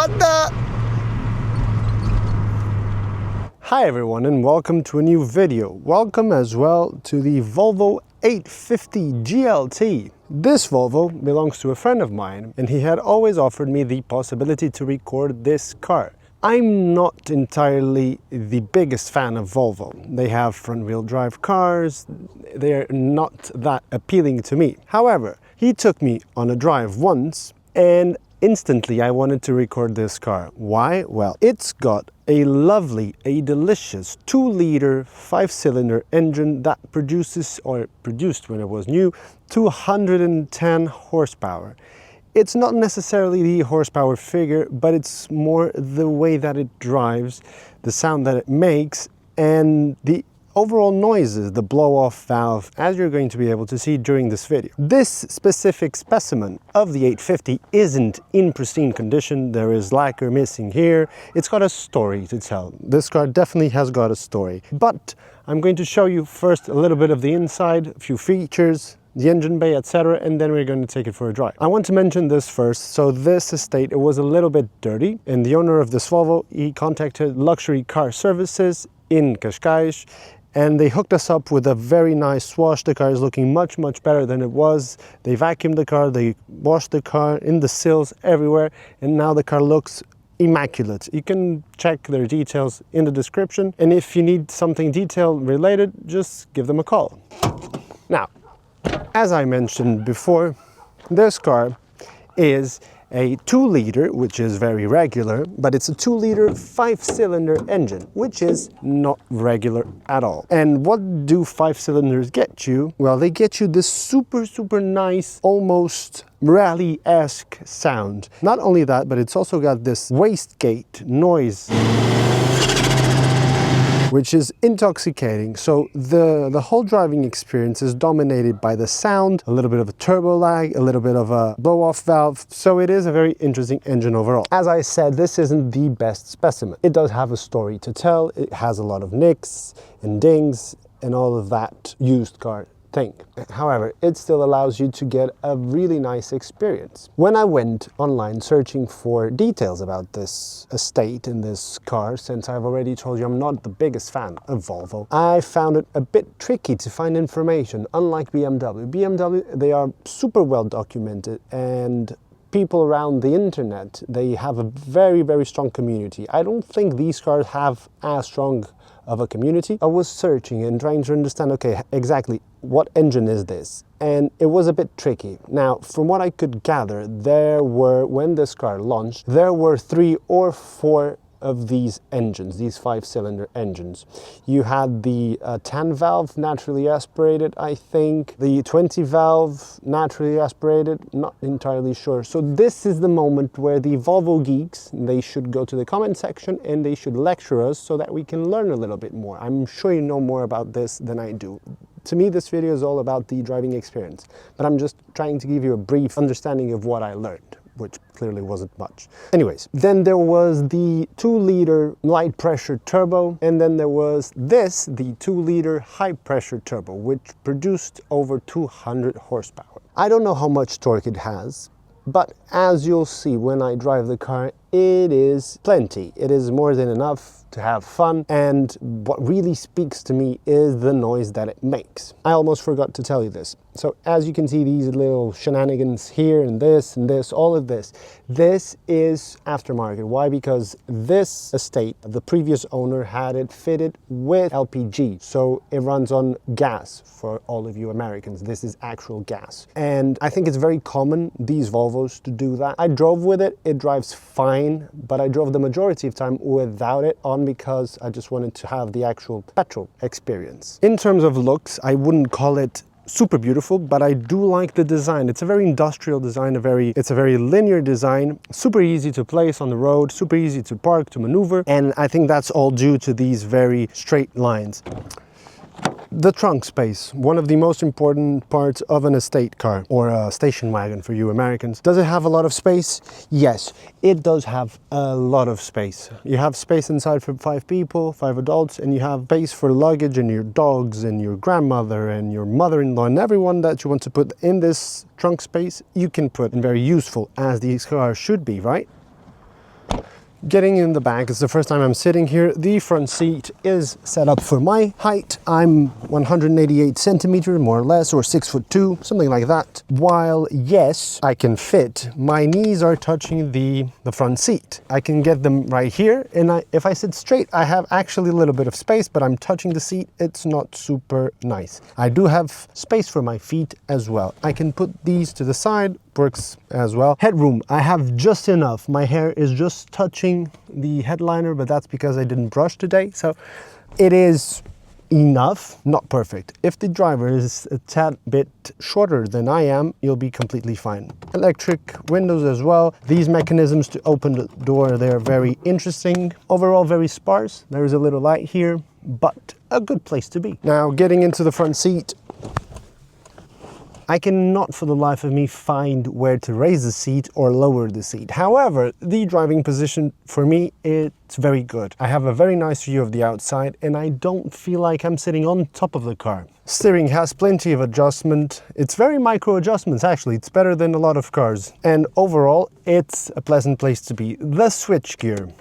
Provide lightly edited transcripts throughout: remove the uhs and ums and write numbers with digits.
What the? Hi everyone and welcome to a new video. Welcome as well to the Volvo 850 GLT. This Volvo belongs to a friend of mine and he had always offered me the possibility to record this car. I'm not entirely the biggest fan of Volvo. They have front-wheel drive cars. They're not that appealing to me. However, he took me on a drive once and instantly I wanted to record this car. Why? Well, it's got a lovely, a delicious 2-liter 5-cylinder engine that produced when it was new, 210 horsepower. It's not necessarily the horsepower figure, but it's more the way that it drives, the sound that it makes, and the overall noises, the blow-off valve, as you're going to be able to see during this video. This specific specimen of the 850 isn't in pristine condition. There is lacquer missing here. It's got a story to tell. This car definitely has got a story. But I'm going to show you first a little bit of the inside, a few features, the engine bay, etc., and then we're going to take it for a drive. I want to mention this first. So this estate, it was a little bit dirty, and the owner of this Volvo, he contacted Luxury Car Services in Cascais, and they hooked us up with a very nice wash. The car is looking much better than it was. They vacuumed the car, they washed the car in the sills everywhere, and now the car looks immaculate. You can check their details in the description, and if you need something detail related, just give them a call. Now, as I mentioned before, this car is a 2-liter, which is very regular, but it's a 2-liter 5-cylinder engine, which is not regular at all. And what do 5-cylinders get you? Well, they get you this super nice, almost rally-esque sound. Not only that, but it's also got this wastegate noise, which is intoxicating. So the whole driving experience is dominated by the sound, a little bit of a turbo lag, a little bit of a blow-off valve. So it is a very interesting engine overall. As I said, this isn't the best specimen. It does have a story to tell. It has a lot of nicks and dings and all of that used car thing. However, it still allows you to get a really nice experience. When I went online searching for details about this estate and this car, since I've already told you I'm not the biggest fan of Volvo, I found it a bit tricky to find information, unlike BMW. BMW, they are super well documented, and people around the internet, they have a very strong community. I don't think these cars have as strong of a community. I was searching and trying to understand, okay, exactly what engine is this? And it was a bit tricky. Now, from what I could gather, when this car launched, there were 3 or 4 of these engines, these 5-cylinder engines. You had the 10 valve naturally aspirated, I think, the 20 valve naturally aspirated, not entirely sure. So this is the moment where the Volvo geeks, they should go to the comment section and they should lecture us so that we can learn a little bit more. I'm sure you know more about this than I do. To me, this video is all about the driving experience, but I'm just trying to give you a brief understanding of what I learned, which clearly wasn't much. Anyways, then there was the 2-liter light pressure turbo, and then there was this, the 2-liter high pressure turbo, which produced over 200 horsepower. I don't know how much torque it has, but as you'll see when I drive the car, it is plenty. It is more than enough to have fun, and what really speaks to me is the noise that it makes. I almost forgot to tell you this. So as you can see, these little shenanigans here and this, all of this is aftermarket. Why? Because this estate, the previous owner had it fitted with LPG. So it runs on gas for all of you Americans. This is actual gas. And I think it's very common, these Volvos, to do that. I drove with it, it drives fine, but I drove the majority of time without it on because I just wanted to have the actual petrol experience. In terms of looks, I wouldn't call it super beautiful, but I do like the design. It's a very industrial design, it's a very linear design, super easy to place on the road, super easy to park, to maneuver, and I think that's all due to these very straight lines. The trunk space, one of the most important parts of an estate car or a station wagon for you Americans. Does it have a lot of space? Yes, it does have a lot of space. You have space inside for 5 people, 5 adults, and you have space for luggage and your dogs and your grandmother and your mother-in-law and everyone that you want to put in this trunk space, you can put, and very useful as these cars should be, right? Getting in the back, it's the first time I'm sitting here. The front seat is set up for my height. I'm 188 centimeters, more or less, or 6'2", something like that. While, yes, I can fit, my knees are touching the front seat. I can get them right here, and if I sit straight, I have actually a little bit of space, but I'm touching the seat. It's not super nice. I do have space for my feet as well. I can put these to the side, works as well. Headroom, I have just enough. My hair is just touching the headliner, but that's because I didn't brush today. So it is enough, not perfect. If the driver is a tad bit shorter than I am, you'll be completely fine. Electric windows as well. These mechanisms to open the door, they're very interesting. Overall, very sparse. There is a little light here, but a good place to be. Now, getting into the front seat, I cannot for the life of me find where to raise the seat or lower the seat. However, the driving position for me, it's very good. I have a very nice view of the outside and I don't feel like I'm sitting on top of the car. Steering has plenty of adjustment. It's very micro adjustments actually. It's better than a lot of cars. And overall, it's a pleasant place to be. The switchgear.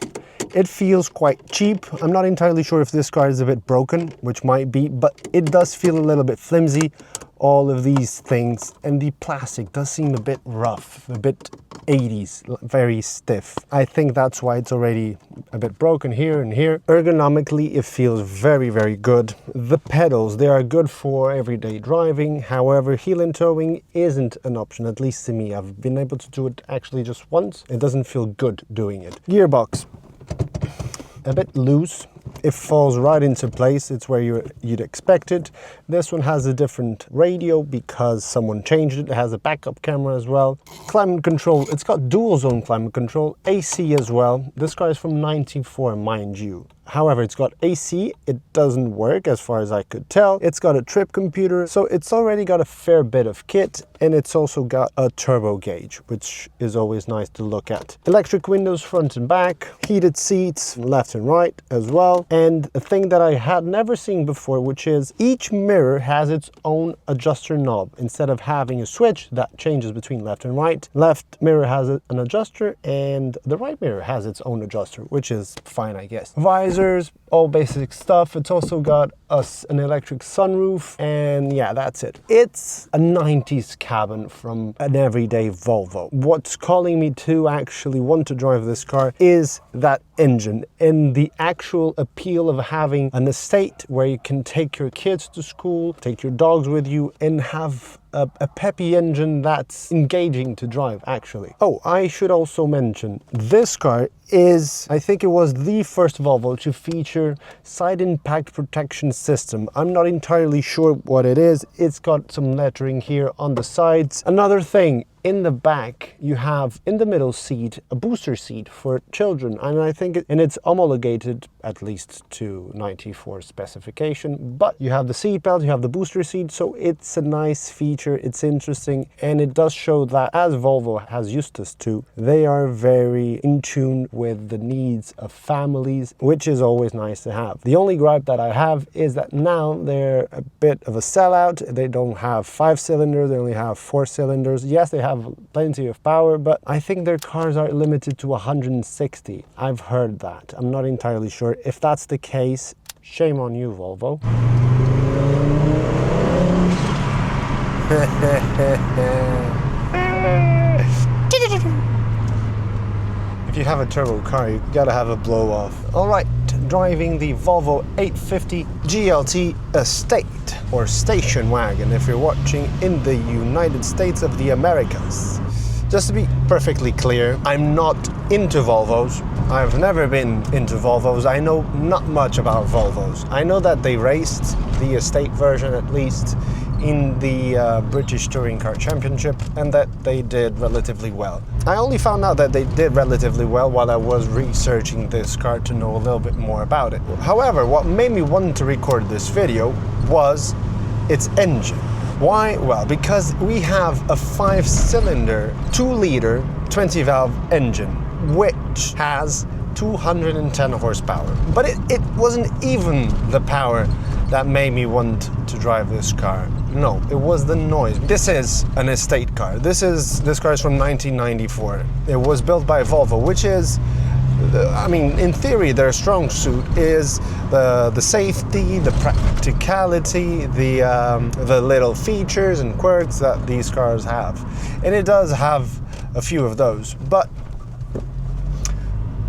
It feels quite cheap. I'm not entirely sure if this car is a bit broken, which might be, but it does feel a little bit flimsy. All of these things, and the plastic does seem a bit rough, a bit 80s, very stiff. I think that's why it's already a bit broken here and here. Ergonomically, it feels very, very good. The pedals, they are good for everyday driving. However, heel and towing isn't an option, at least to me. I've been able to do it actually just once. It doesn't feel good doing it. Gearbox, a bit loose. It falls right into place. It's where you'd expect it. This one has a different radio because someone changed it. It has a backup camera as well. Climate control, it's got dual zone climate control, AC as well. This car is from 94, mind you. However, it's got AC, it doesn't work as far as I could tell. It's got a trip computer, so it's already got a fair bit of kit, and it's also got a turbo gauge, which is always nice to look at. Electric windows front and back, heated seats left and right as well, and a thing that I had never seen before, which is each mirror has its own adjuster knob. Instead of having a switch that changes between left and right, left mirror has an adjuster, and the right mirror has its own adjuster, which is fine, I guess. Visor, all basic stuff. It's also got an electric sunroof, and yeah, that's it. It's a 90s cabin from an everyday Volvo. What's calling me to actually want to drive this car is that engine and the actual appeal of having an estate where you can take your kids to school, take your dogs with you, and have a peppy engine that's engaging to drive, actually. Oh, I should also mention, this car is, I think it was the first Volvo to feature side impact protection system. I'm not entirely sure what it is. It's got some lettering here on the sides. Another thing, in the back, you have in the middle seat a booster seat for children, and I think it's homologated at least to 94 specification, but you have the seat belt, you have the booster seat, so it's a nice feature, it's interesting, and it does show that, as Volvo has used us to, they are very in tune with the needs of families, which is always nice to have. The only gripe that I have is that now they're a bit of a sellout. They don't have 5 cylinders, they only have 4 cylinders. Yes, they have plenty of power, but I think their cars are limited to 160. I've heard that. I'm not entirely sure. If that's the case, shame on you, Volvo. If you have a turbo car, you gotta have a blow off. All right, driving the Volvo 850 GLT Estate, or station wagon if you're watching in the United States of the Americas. Just to be perfectly clear, I'm not into Volvos. I've never been into Volvos. I know not much about Volvos. I know that they raced the estate version, at least, in the British Touring Car Championship, and that they did relatively well. I only found out that they did relatively well while I was researching this car to know a little bit more about it. However, what made me want to record this video was its engine. Why? Well, because we have a 5-cylinder, 2-liter, 20-valve engine, which has 210 horsepower. But it wasn't even the power that made me want to drive this car. No, it was the noise. This is an estate car. This car is from 1994. It was built by Volvo, which is I mean, in theory, their strong suit is the safety, the practicality, the little features and quirks that these cars have. And it does have a few of those, but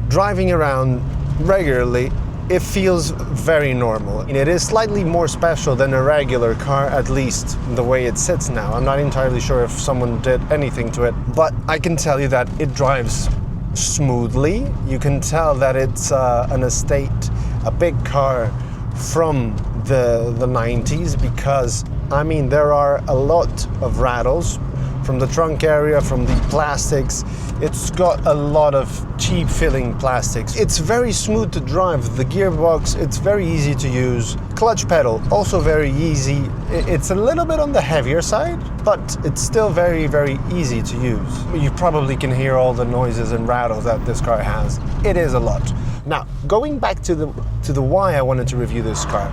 driving around regularly, it feels very normal. It is slightly more special than a regular car, at least the way it sits now. I'm not entirely sure if someone did anything to it, but I can tell you that it drives smoothly. You can tell that it's an estate, a big car from the 90s, because, I mean, there are a lot of rattles from the trunk area, from the plastics. It's got a lot of cheap filling plastics. It's very smooth to drive. The gearbox, it's very easy to use. Clutch pedal, also very easy. It's a little bit on the heavier side, but it's still very, very easy to use. You probably can hear all the noises and rattles that this car has. It is a lot. Now, going back to the why I wanted to review this car.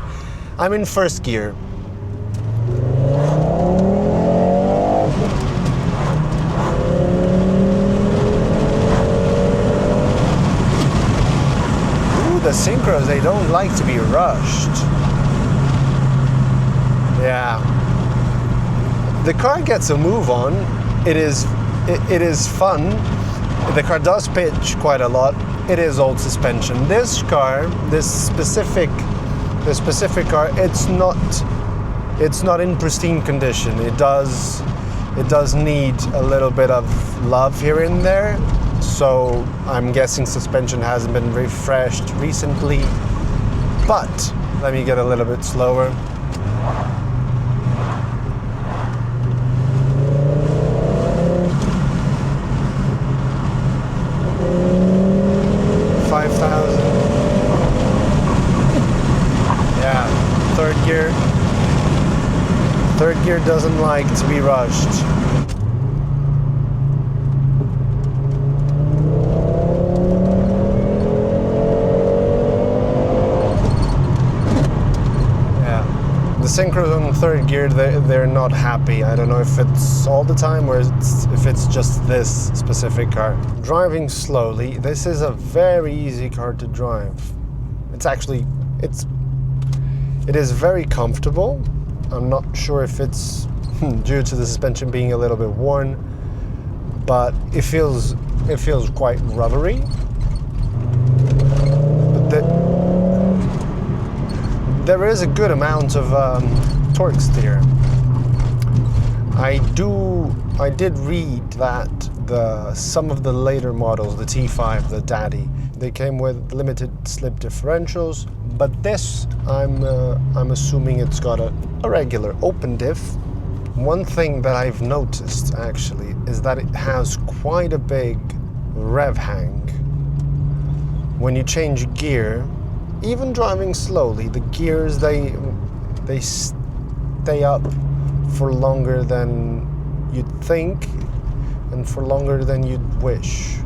I'm in first gear. The synchros, they don't like to be rushed. Yeah. The car gets a move on. It is fun. The car does pitch quite a lot. It is old suspension. This car, this specific car, it's not in pristine condition. It does need a little bit of love here and there. So I'm guessing suspension hasn't been refreshed recently, but let me get a little bit slower. Yeah, third gear doesn't like to be rushed. The synchros on third gear, they're not happy. I don't know if it's all the time or if it's just this specific car. Driving slowly, this is a very easy car to drive. It is very comfortable. I'm not sure if it's due to the suspension being a little bit worn, but it feels quite rubbery. But there is a good amount of torque steer. I did read that some of the later models, the T5, the Daddy, they came with limited slip differentials, but this I'm assuming it's got a regular open diff. One thing that I've noticed actually is that it has quite a big rev hang. When you change gear, even driving slowly, the gears, they stay up for longer than you'd think and for longer than you'd wish.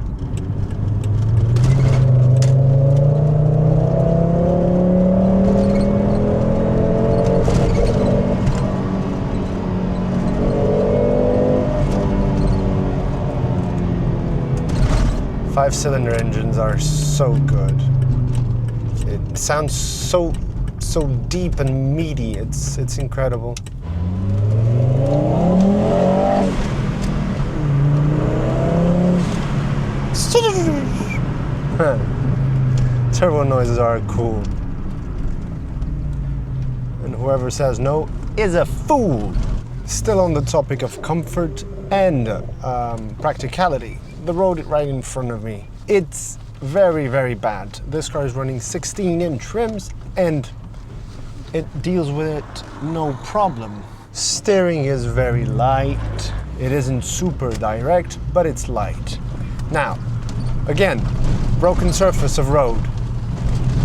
Five-cylinder engines are so good. It sounds so deep and meaty. It's incredible. Turbo noises are cool. And whoever says no is a fool. Still on the topic of comfort and practicality, the road right in front of me, it's very, very bad. This car is running 16-inch rims and it deals with it no problem. Steering is very light. It isn't super direct, but it's light. Now, again, broken surface of road.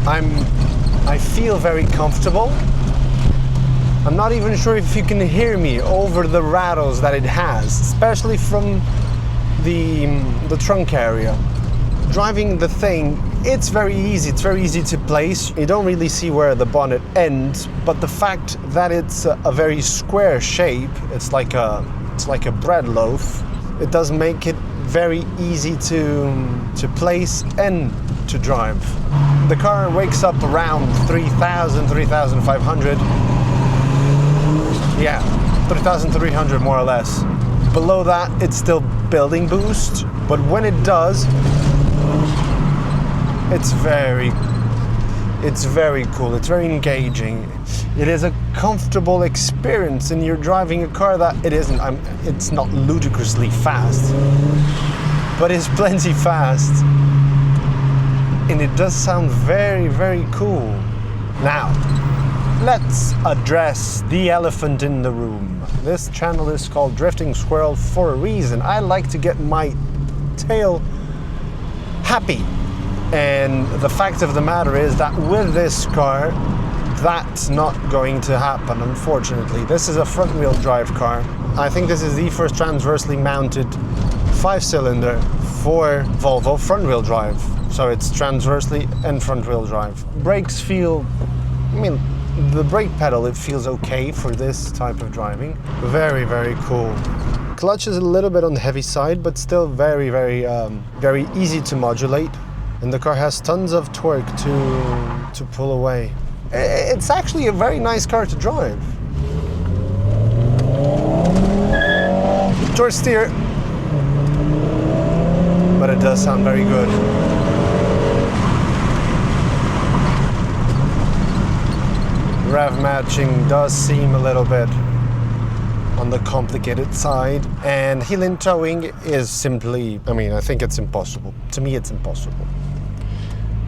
I feel very comfortable. I'm not even sure if you can hear me over the rattles that it has, especially from the trunk area. Driving the thing, it's very easy. It's very easy to place. You don't really see where the bonnet ends, but the fact that it's a very square shape, it's like a bread loaf, it does make it very easy to place and to drive. The car wakes up around 3,000, 3,500. Yeah, 3,300 more or less. Below that, it's still building boost, but when it does, it's very cool. It's very engaging. It is a comfortable experience, and you're driving a car that it's not ludicrously fast, but it's plenty fast, and it does sound very, very cool. Now, let's address the elephant in the room. This channel is called Drifting Squirrel for a reason. I like to get my tail happy. And the fact of the matter is that with this car, that's not going to happen, unfortunately. This is a front-wheel drive car. I think this is the first transversely mounted 5-cylinder for Volvo front-wheel drive. So it's transversely and front-wheel drive. Brakes feel, the brake pedal, it feels okay for this type of driving. Very, very cool. Clutch is a little bit on the heavy side, but still very, very easy to modulate. And the car has tons of torque to pull away. It's actually a very nice car to drive. Torque steer, but it does sound very good. Rev matching does seem a little bit on the complicated side, and heel-in towing is simply, I think it's impossible. To me, it's impossible.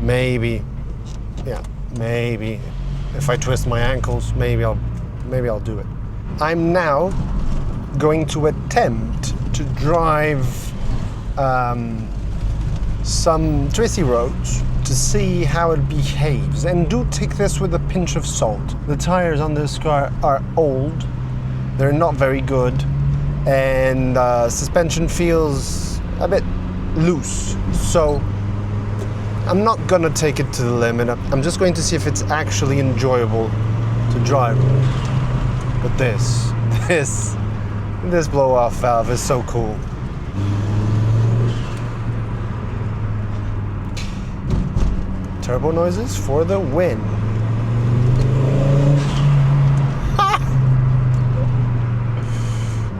Maybe if I twist my ankles, maybe I'll do it. I'm now going to attempt to drive some twisty roads to see how it behaves, and do take this with a pinch of salt. The tires on this car are old, they're not very good, and suspension feels a bit loose, so I'm not gonna take it to the limit. I'm just going to see if it's actually enjoyable to drive. But this blow-off valve is so cool. Turbo noises for the win.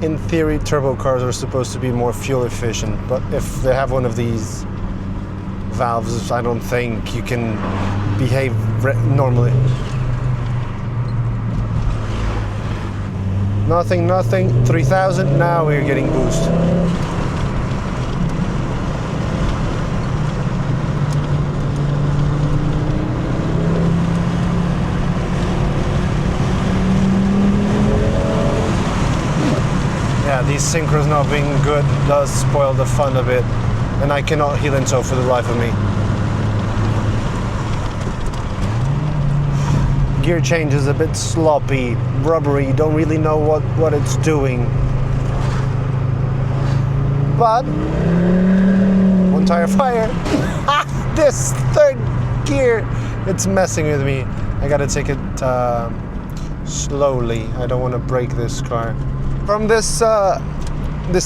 In theory, turbo cars are supposed to be more fuel efficient, but if they have one of these valves, I don't think you can behave normally. Nothing, 3,000, now we're getting boost. Yeah, these synchros not being good does spoil the fun a bit, and I cannot heel and tow for the life of me. Gear change is a bit sloppy, rubbery, don't really know what it's doing. But, one tire fire. This third gear, it's messing with me. I gotta take it slowly. I don't want to break this car. From this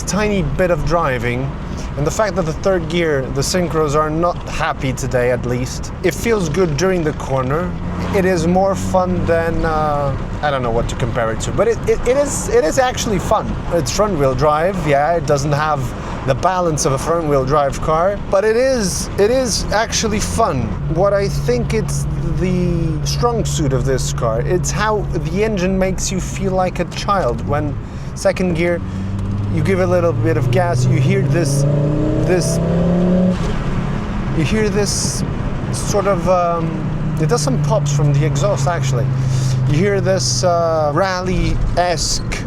tiny bit of driving, and the fact that the third gear, the synchros are not happy today at least, it feels good during the corner. It is more fun than, I don't know what to compare it to, but it is actually fun. It's front wheel drive, yeah, it doesn't have the balance of a front wheel drive car, but it is actually fun. What I think it's the strong suit of this car, it's how the engine makes you feel like a child. When second gear, you give a little bit of gas, you hear this sort of, it does some pops from the exhaust actually. You hear this rally-esque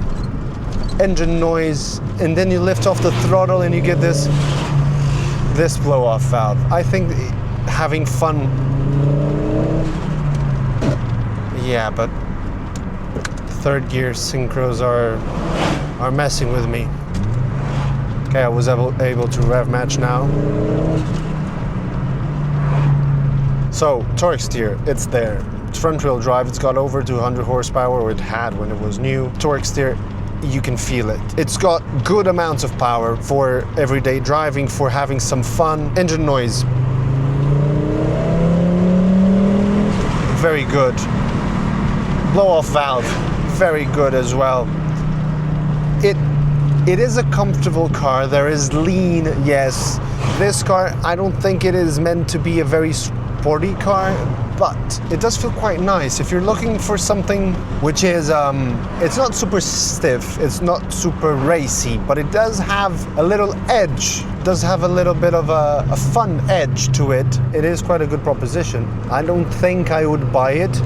engine noise, and then you lift off the throttle and you get this blow-off valve. I think having fun, yeah, but third gear synchros are messing with me. Okay, I was able to rev match now. So, torque steer, it's there. It's front wheel drive, it's got over 200 horsepower, or it had when it was new. Torque steer, you can feel it. It's got good amounts of power for everyday driving, for having some fun. Engine noise, very good. Blow-off valve, very good as well. It is a comfortable car. There is lean, yes. This car, I don't think it is meant to be a very sporty car, but it does feel quite nice. If you're looking for something which is, it's not super stiff, it's not super racy, but it does have a little edge, does have a little bit of a fun edge to it. It is quite a good proposition. I don't think I would buy it.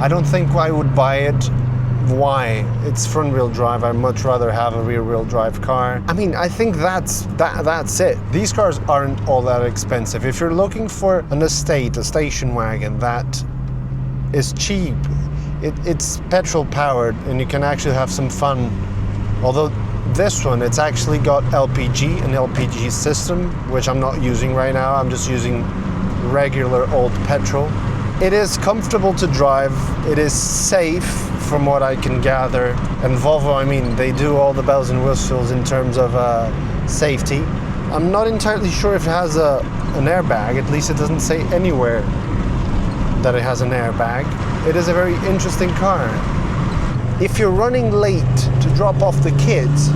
I don't think I would buy it. Why? It's front-wheel drive. I'd much rather have a rear-wheel drive car. I mean, I think that's it. These cars aren't all that expensive. If you're looking for an estate, a station wagon that is cheap, it's petrol-powered, and you can actually have some fun. Although this one, it's actually got LPG, an LPG system, which I'm not using right now. I'm just using regular old petrol. It is comfortable to drive. It is safe, from what I can gather. And Volvo, I mean, they do all the bells and whistles in terms of safety. I'm not entirely sure if it has an airbag. At least it doesn't say anywhere that it has an airbag. It is a very interesting car. If you're running late to drop off the kids,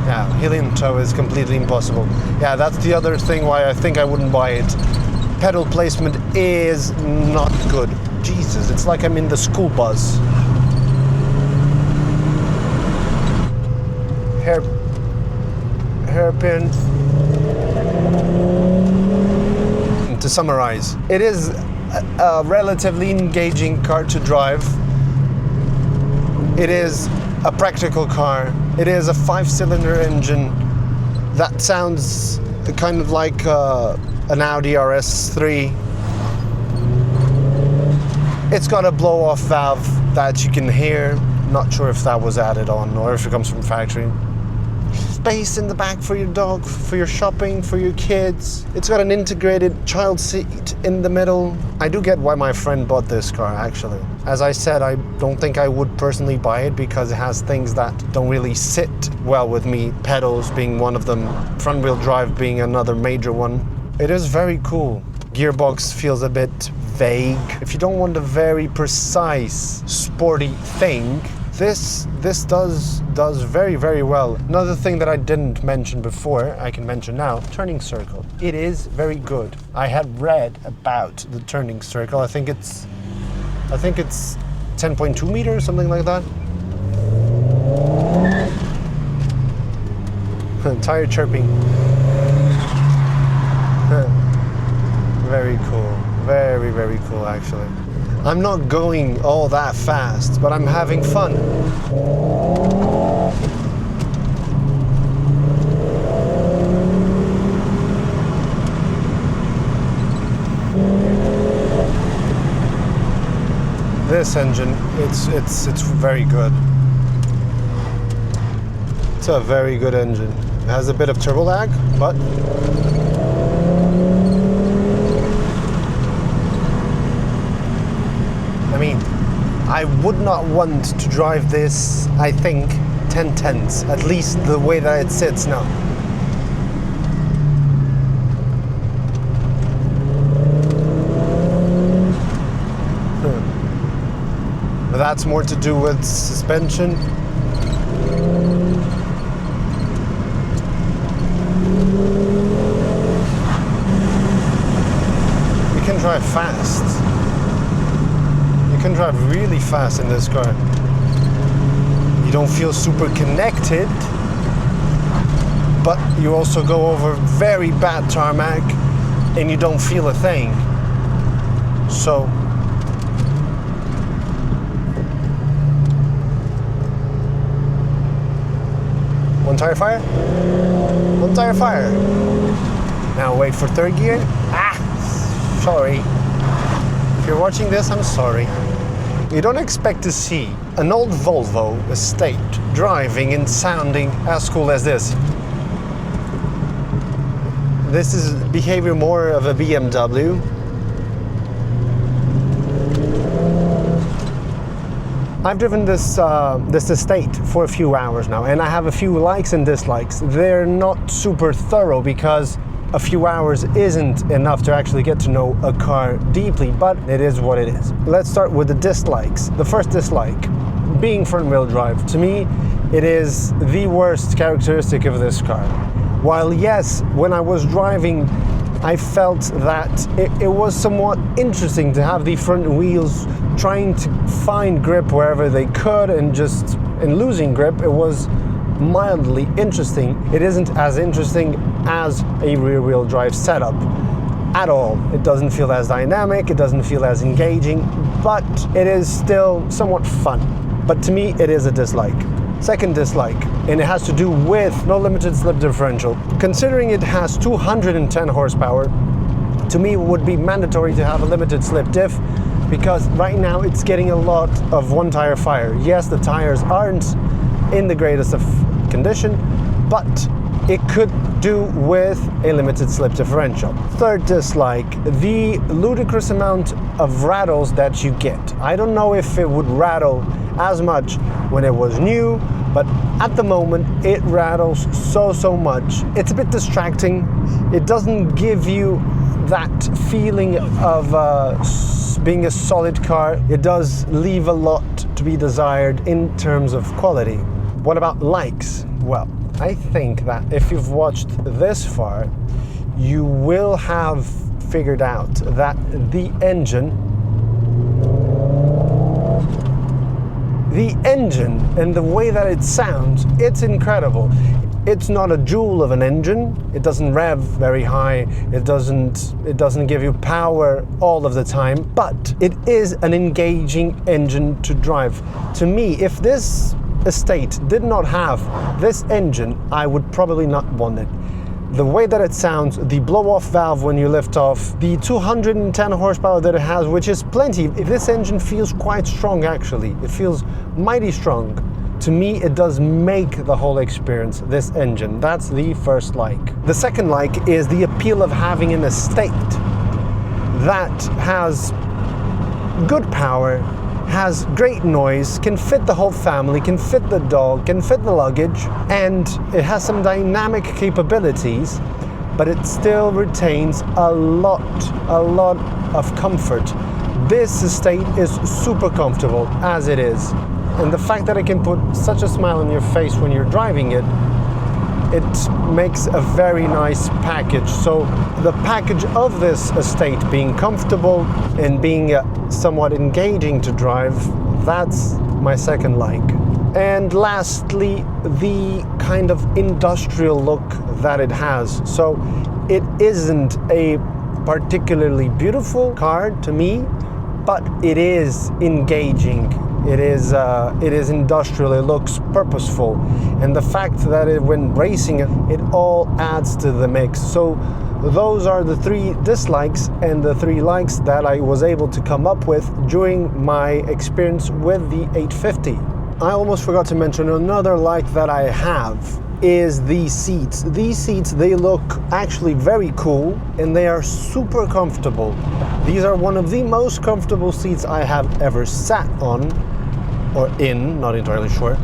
yeah, helium tow is completely impossible. Yeah, that's the other thing why I think I wouldn't buy it. Pedal placement is not good. Jesus, it's like I'm in the school bus. Hairpin. To summarize, it is a relatively engaging car to drive. It is a practical car. It is a 5-cylinder engine that sounds kind of like an Audi RS3. It's got a blow-off valve that you can hear. Not sure if that was added on or if it comes from factory. Space in the back for your dog, for your shopping, for your kids. It's got an integrated child seat in the middle. I do get why my friend bought this car, actually. As I said, I don't think I would personally buy it because it has things that don't really sit well with me. Pedals being one of them, front-wheel drive being another major one. It is very cool. Gearbox feels a bit vague. If you don't want a very precise, sporty thing, this does very, very well. Another thing that I didn't mention before, I can mention now, turning circle. It is very good. I had read about the turning circle. I think it's 10.2 meters, something like that. Tire chirping. Very cool. Very, very cool, actually. I'm not going all that fast, but I'm having fun. This engine, it's very good. It's a very good engine. It has a bit of turbo lag, but I mean, I would not want to drive this, I think, 10/10s, at least the way that it sits now. But that's more to do with suspension. You can drive fast. You can drive really fast in this car. You don't feel super connected, but you also go over very bad tarmac and you don't feel a thing. So one tire fire? One tire fire. Now wait for third gear. Sorry. If you're watching this, I'm sorry. You don't expect to see an old Volvo estate driving and sounding as cool as this. This is behavior more of a BMW. I've driven this estate for a few hours now, and I have a few likes and dislikes. They're not super thorough because a few hours isn't enough to actually get to know a car deeply, but it is what it is. Let's start with the dislikes. The first dislike, being front-wheel drive. To me, it is the worst characteristic of this car. While yes, when I was driving, I felt that it was somewhat interesting to have the front wheels trying to find grip wherever they could, and just in losing grip, it was mildly interesting. It isn't as interesting as a rear-wheel drive setup at all. It doesn't feel as dynamic, it doesn't feel as engaging, but it is still somewhat fun. But to me, it is a dislike. Second dislike, and it has to do with no limited slip differential. Considering it has 210 horsepower, to me it would be mandatory to have a limited slip diff, because right now it's getting a lot of one tire fire. Yes, the tires aren't in the greatest of condition, but it could do with a limited slip differential. Third dislike, the ludicrous amount of rattles that you get. I don't know if it would rattle as much when it was new, but at the moment it rattles so much. It's a bit distracting. It doesn't give you that feeling of being a solid car. It does leave a lot to be desired in terms of quality. What about likes? Well, I think that if you've watched this far, you will have figured out that the engine and the way that it sounds, it's incredible. It's not a jewel of an engine. It doesn't rev very high. It doesn't give you power all of the time, but it is an engaging engine to drive. To me, if this estate did not have this engine, I would probably not want it. The way that it sounds, the blow-off valve when you lift off, the 210 horsepower that it has, which is plenty. This engine feels quite strong actually. It feels mighty strong. To me, it does make the whole experience, this engine. That's the first like. The second like is the appeal of having an estate that has good power, has great noise, can fit the whole family, can fit the dog, can fit the luggage, and it has some dynamic capabilities, but it still retains a lot of comfort. This estate is super comfortable as it is, and the fact that it can put such a smile on your face when you're driving it, it makes a very nice package. So the package of this estate being comfortable and being somewhat engaging to drive, that's my second like. And lastly, the kind of industrial look that it has. So it isn't a particularly beautiful car to me, but it is engaging. It is industrial, it looks purposeful, and the fact that when racing it all adds to the mix. So those are the three dislikes and the three likes that I was able to come up with during my experience with the 850. I almost forgot to mention another like that I have is the seats. These seats, they look actually very cool and they are super comfortable. These are one of the most comfortable seats I have ever sat on, or in, not entirely sure.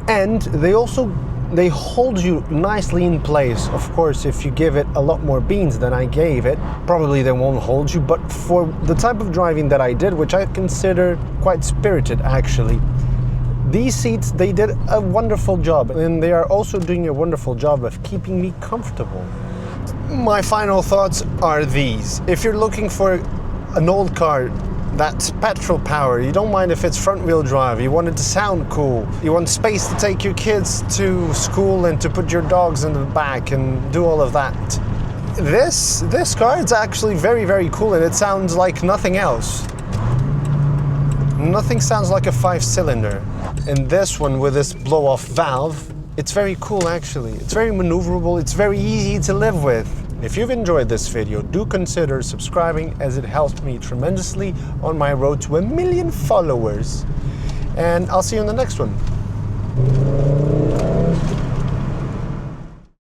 And they hold you nicely in place. Of course, if you give it a lot more beans than I gave it, probably they won't hold you, but for the type of driving that I did, which I consider quite spirited actually, these seats, they did a wonderful job, and they are also doing a wonderful job of keeping me comfortable. My final thoughts are these. If you're looking for an old car that's petrol power, you don't mind if it's front-wheel drive, you want it to sound cool, you want space to take your kids to school and to put your dogs in the back and do all of that, this car is actually very cool, and it sounds like nothing else. Nothing sounds like a 5-cylinder. And this one with this blow-off valve, it's very cool actually. It's very maneuverable, it's very easy to live with. If you've enjoyed this video, do consider subscribing, as it helps me tremendously on my road to 1 million followers. And I'll see you in the next one.